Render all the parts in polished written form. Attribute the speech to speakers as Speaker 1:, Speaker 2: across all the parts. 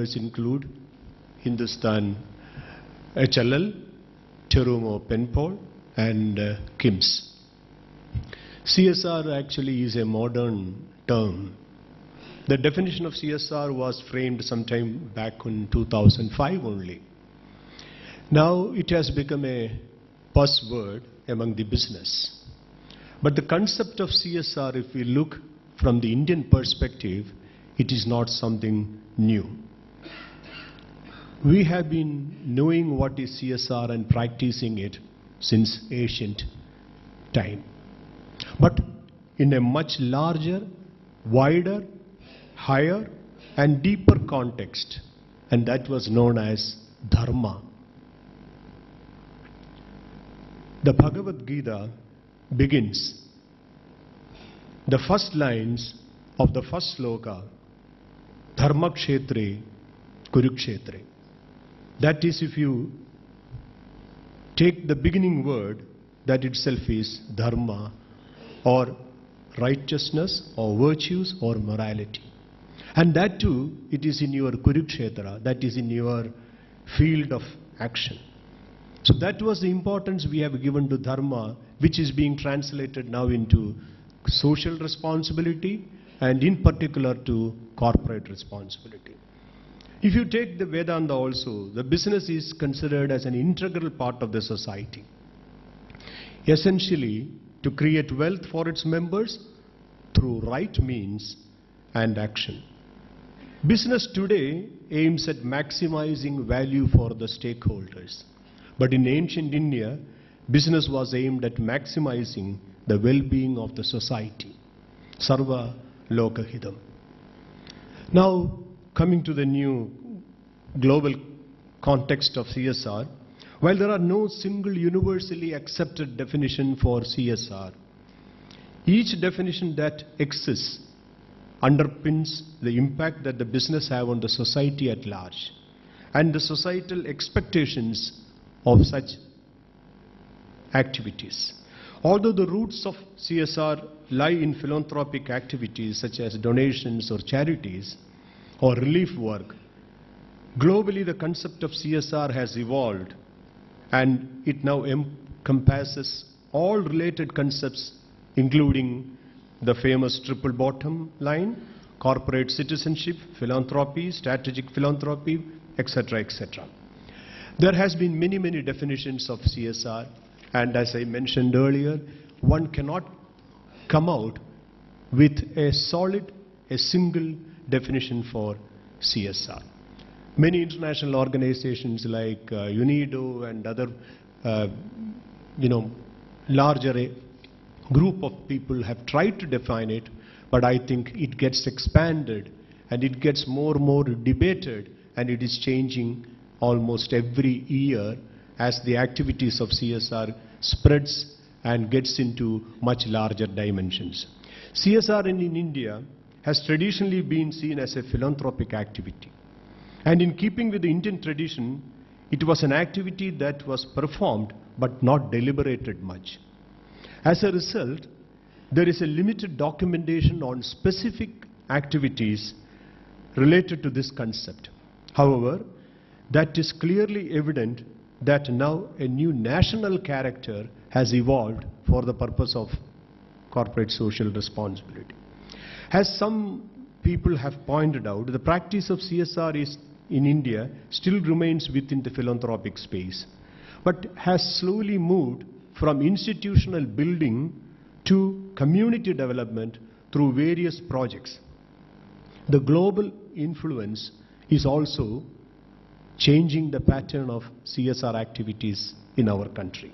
Speaker 1: include Hindustan HLL, Terumo Penpol, and KIMS. CSR actually is a modern term. The definition of CSR was framed sometime back in 2005 only. Now it has become a buzzword among the business. But the concept of CSR, if we look from the Indian perspective, it is not something new. We have been knowing what is CSR and practicing it since ancient time. But in a much larger, wider, higher and deeper context, and that was known as Dharma. The Bhagavad Gita begins, the first lines of the first sloka, Dharma Kshetre Kurukshetre. That is, if you take the beginning word, that itself is Dharma, or righteousness, or virtues, or morality. And that too, it is in your Kurukshetra, that is in your field of action. So that was the importance we have given to Dharma, which is being translated now into social responsibility and in particular to corporate responsibility. If you take the Vedanta also, the business is considered as an integral part of the society. Essentially, to create wealth for its members through right means and action. Business today aims at maximizing value for the stakeholders. But in ancient India, business was aimed at maximizing the well-being of the society. Sarva Lokahidam. Now, coming to the new global context of CSR, while there are no single universally accepted definition for CSR, each definition that exists underpins the impact that the business have on the society at large and the societal expectations of such activities. Although the roots of CSR lie in philanthropic activities such as donations or charities or relief work, globally the concept of CSR has evolved and it now encompasses all related concepts, including the famous triple bottom line, corporate citizenship, philanthropy, strategic philanthropy, etc., etc. There has been many definitions of CSR, and as I mentioned earlier, one cannot come out with a solid, a single definition for CSR. Many international organizations like UNIDO and other, larger group of people have tried to define it, but I think it gets expanded and it gets more and more debated, and it is changing almost every year as the activities of CSR spreads and gets into much larger dimensions. CSR in India has traditionally been seen as a philanthropic activity. And in keeping with the Indian tradition, it was an activity that was performed but not deliberated much. As a result, there is a limited documentation on specific activities related to this concept. However, that is clearly evident that now a new national character has evolved for the purpose of corporate social responsibility. As some people have pointed out, the practice of CSR in India still remains within the philanthropic space, but has slowly moved from institutional building to community development through various projects. The global influence is also changing the pattern of CSR activities in our country.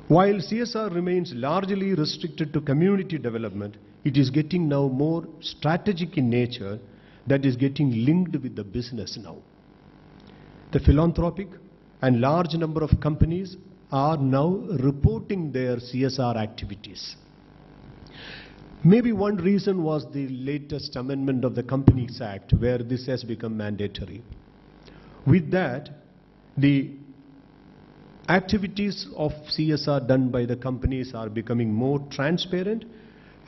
Speaker 1: While CSR remains largely restricted to community development, it is getting now more strategic in nature, that is getting linked with the business now. The philanthropic and large number of companies are now reporting their CSR activities. Maybe one reason was the latest amendment of the Companies Act, where this has become mandatory. With that, the activities of CSR done by the companies are becoming more transparent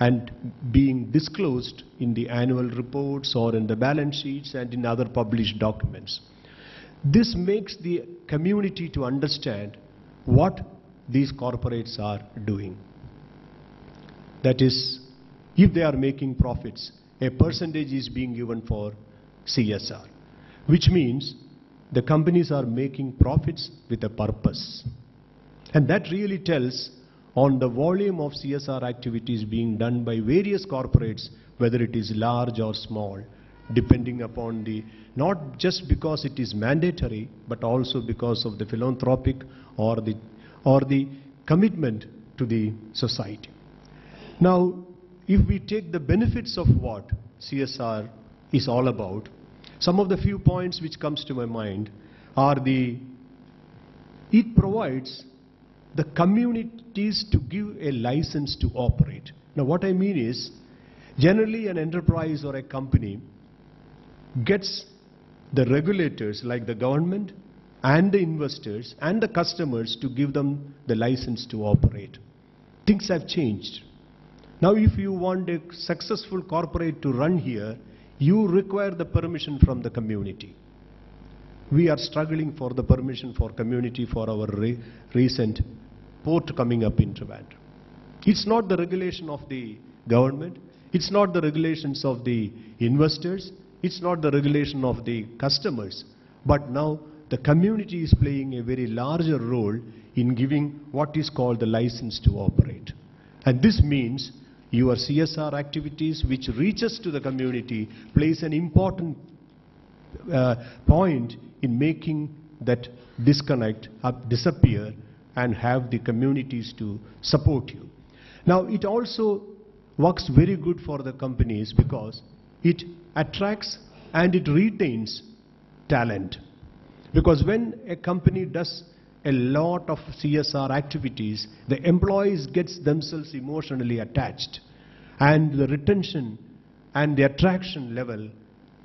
Speaker 1: and being disclosed in the annual reports or in the balance sheets and in other published documents. This makes the community to understand what these corporates are doing. That is, if they are making profits, a percentage is being given for CSR, which means the companies are making profits with a purpose. And that really tells on the volume of CSR activities being done by various corporates, whether it is large or small, depending upon the, not just because it is mandatory, but also because of the philanthropic or the commitment to the society. Now, if we take the benefits of what CSR is all about, some of the few points which comes to my mind are it provides the communities to give a license to operate. Now what I mean is, generally an enterprise or a company gets the regulators like the government and the investors and the customers to give them the license to operate. Things have changed. Now if you want a successful corporate to run here, you require the permission from the community. We are struggling for the permission for community for our recent port coming up in Trivandrum. It's not the regulation of the government, it's not the regulations of the investors, it's not the regulation of the customers, but now the community is playing a very larger role in giving what is called the license to operate. And this means your CSR activities which reaches to the community plays an important point in making that disconnect disappear and have the communities to support you. Now it also works very good for the companies because it attracts and it retains talent. Because when a company does a lot of CSR activities, the employees gets themselves emotionally attached and the retention and the attraction level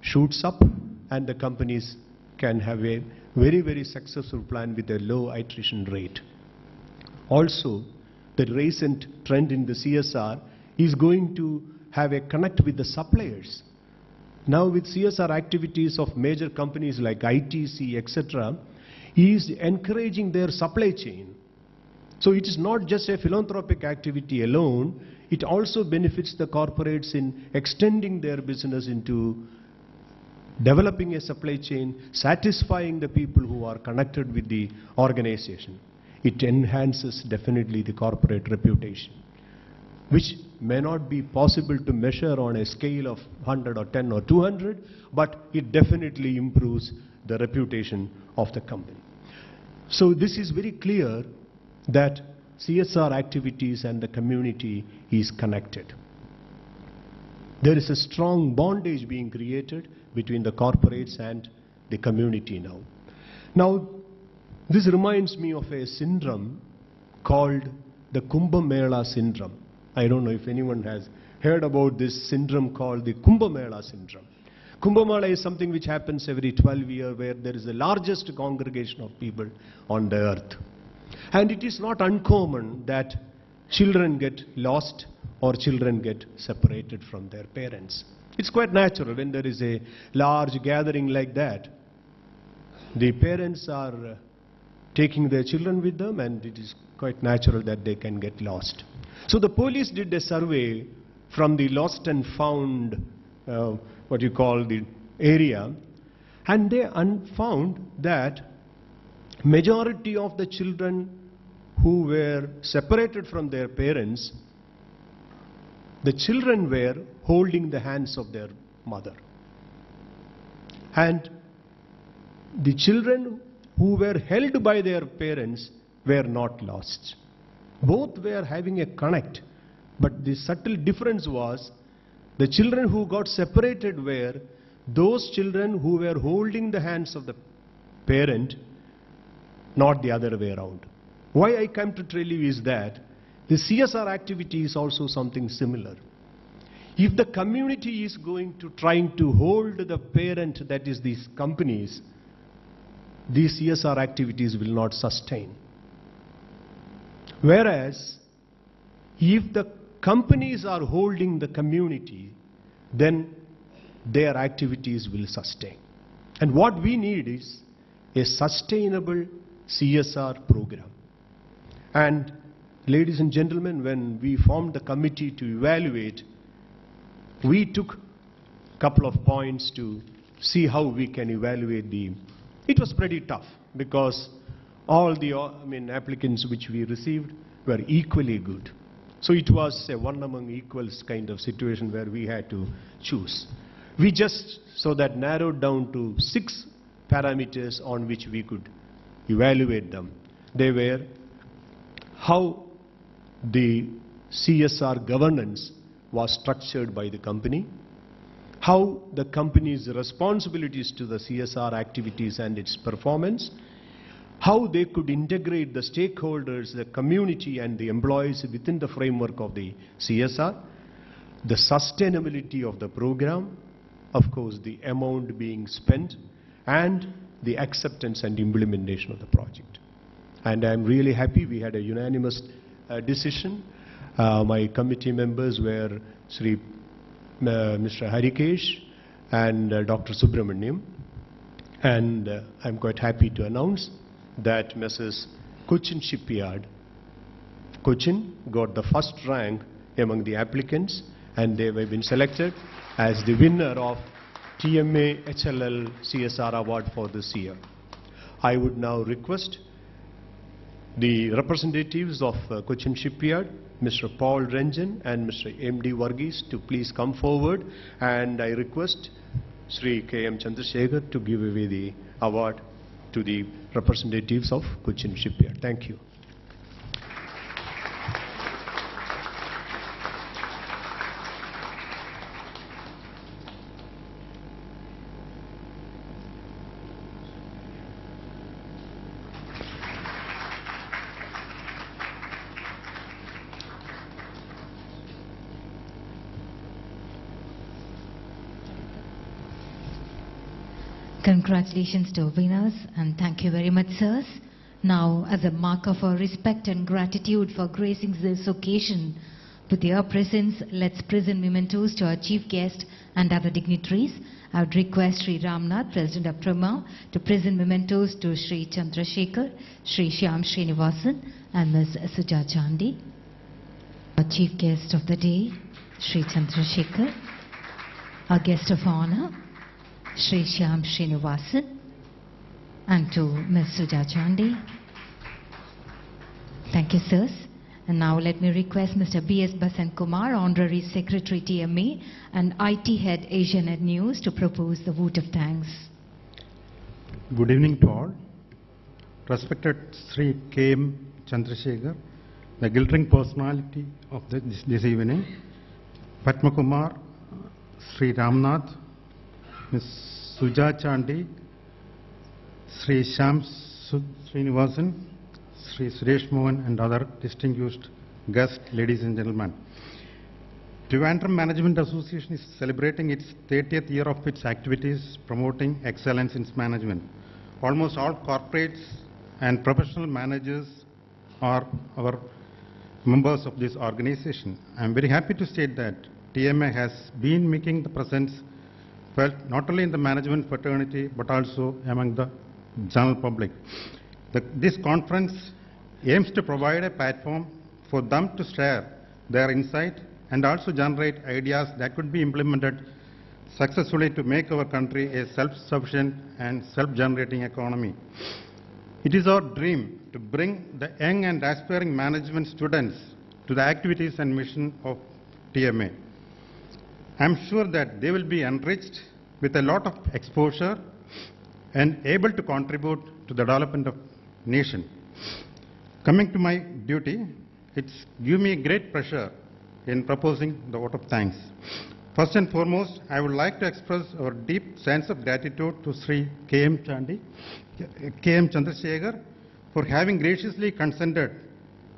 Speaker 1: shoots up and the companies can have a very, very successful plan with a low attrition rate. Also, the recent trend in the CSR is going to have a connect with the suppliers. Now with CSR activities of major companies like ITC, etc., is encouraging their supply chain. So it is not just a philanthropic activity alone, it also benefits the corporates in extending their business into developing a supply chain, satisfying the people who are connected with the organization. It enhances definitely the corporate reputation, which may not be possible to measure on a scale of 100 or 10 or 200, but it definitely improves the reputation of the company. So this is very clear that CSR activities and the community is connected. There is a strong bondage being created between the corporates and the community now. Now, this reminds me of a syndrome called the Kumbh Mela syndrome. I don't know if anyone has heard about this syndrome called the Kumbh Mela syndrome. Kumbh Mela is something which happens every 12 years where there is the largest congregation of people on the earth. And it is not uncommon that children get lost or children get separated from their parents. It's quite natural when there is a large gathering like that. The parents are taking their children with them and it is quite natural that they can get lost. So the police did a survey from the lost and found, what you call the area, and they found that majority of the children who were separated from their parents, the children were holding the hands of their mother. And the children who were held by their parents were not lost. Both were having a connect, but the subtle difference was the children who got separated were those children who were holding the hands of the parent, not the other way around. Why I come to tell you is that the CSR activity is also something similar. If the community is going to trying to hold the parent, that is these companies, these CSR activities will not sustain. Whereas, if the companies are holding the community, then their activities will sustain. And what we need is a sustainable CSR program. And ladies and gentlemen, when we formed the committee to evaluate, we took a couple of points to see how we can evaluate the. It was pretty tough because all the applicants which we received were equally good. So it was a one among equals kind of situation where we had to choose. We just narrowed down to 6 parameters on which we could evaluate them. They were how the CSR governance was structured by the company, how the company's responsibilities to the CSR activities and its performance, how they could integrate the stakeholders, the community and the employees within the framework of the CSR, the sustainability of the program, of course the amount being spent, and the acceptance and implementation of the project. And I'm really happy we had a unanimous decision. My committee members were Mr. Harikesh and Dr. Subramaniam. And I'm quite happy to announce that Mrs. Cochin Shipyard, Cochin got the first rank among the applicants, and they have been selected as the winner of TMA HLL CSR Award for this year. I would now request the representatives of Cochin Shipyard, Mr. Paul Renjan and Mr. M.D. Varghese, to please come forward, and I request Sri K.M. Chandrasekhar to give away the award to the representatives of Cochin Shipyard. Thank you.
Speaker 2: Congratulations to winners, and thank you very much, sirs. Now, as a mark of our respect and gratitude for gracing this occasion with your presence, let's present mementos to our chief guest and other dignitaries. I would request Sri Ramnath, President of Trima, to present mementos to Sri Chandrasekhar, Sri Shyam Srinivasan, and Ms. Suja Chandi. Our chief guest of the day, Sri Chandrasekhar. Our guest of honor, Sri Shyam Srinivasan, and to Ms. Suja Chandi. Thank you, sirs. And now let me request Mr. B.S. Basant Kumar, Honorary Secretary TMA and IT Head Asianet News, to propose the vote of thanks.
Speaker 3: Good evening to all. Respected Sri K.M. Chandrasekhar, the glittering personality of this evening, Padma Kumar, Sri Ramnath, Ms. Suja Chandi, Sri Shyam Srinivasan, Sri Suresh Mohan, and other distinguished guests, ladies and gentlemen. Trivandrum Management Association is celebrating its 30th year of its activities promoting excellence in management. Almost all corporates and professional managers are our members of this organization. I am very happy to state that TMA has been making the presence felt not only in the management fraternity but also among the general public. This conference aims to provide a platform for them to share their insight and also generate ideas that could be implemented successfully to make our country a self-sufficient and self-generating economy. It is our dream to bring the young and aspiring management students to the activities and mission of TMA. I am sure that they will be enriched with a lot of exposure and able to contribute to the development of nation. Coming to my duty, it's given me great pleasure in proposing the vote of thanks. First and foremost, I would like to express our deep sense of gratitude to Sri K.M. Chandrasekhar for having graciously consented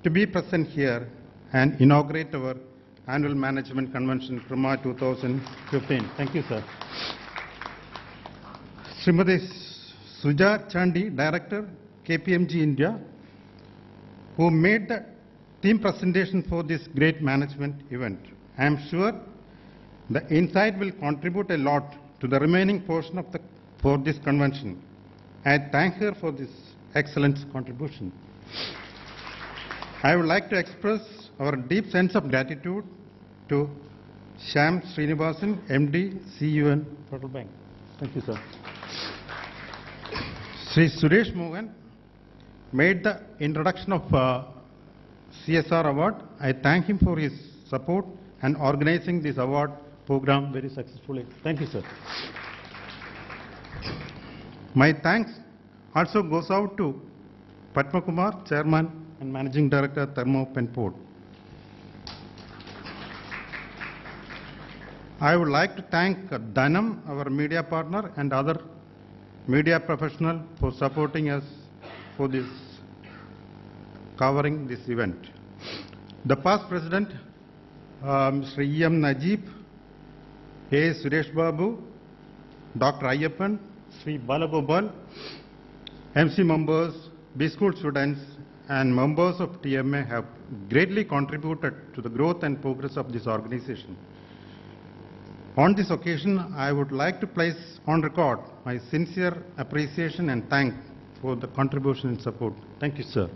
Speaker 3: to be present here and inaugurate our Annual Management Convention, Trima 2015. Thank you, sir. Srimati Suja Chandi, Director, KPMG India, who made the theme presentation for this great management event. I am sure the insight will contribute a lot to the remaining portion for this convention. I thank her for this excellent contribution. I would like to express our deep sense of gratitude to Shyam Srinivasan, MD, CUN Federal Bank. Thank you, sir. Sri Suresh Mohan made the introduction of CSR award. I thank him for his support and organizing this award program very successfully. Thank you, sir. My thanks also goes out to Padma Kumar, Chairman and Managing Director, Thermo Penport. I would like to thank Dhanam, our media partner, and other media professional for supporting us for this, covering this event. The past president, Mr. E.M. Najib, A. Suresh Babu, Dr. Ayyappan, Sri Balagopal, MC members, B school students, and members of TMA have greatly contributed to the growth and progress of this organization. On this occasion, I would like to place on record my sincere appreciation and thanks for the contribution and support. Thank you, sir.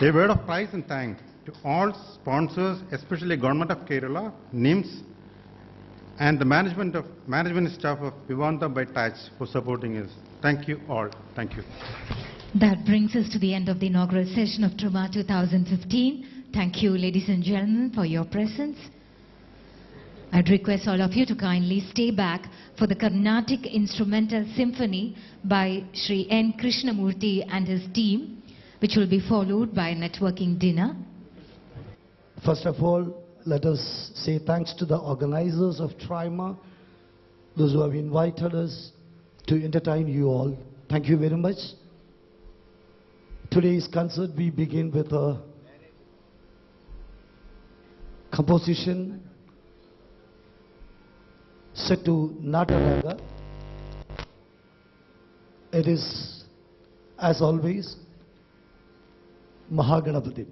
Speaker 3: A word of praise and thanks to all sponsors, especially Government of Kerala, NIMS, and the management staff of Vivanta by Touch for supporting us. Thank you all. Thank you.
Speaker 2: That brings us to the end of the inaugural session of Trima 2015. Thank you, ladies and gentlemen, for your presence. I'd request all of you to kindly stay back for the Carnatic Instrumental Symphony by Sri N. Krishnamurthy and his team, which will be followed by a networking dinner.
Speaker 4: First of all, let us say thanks to the organizers of Trima, those who have invited us to entertain you all. Thank you very much. Today's concert, we begin with a composition set to Nataraga. It is, as always, Mahaganapati.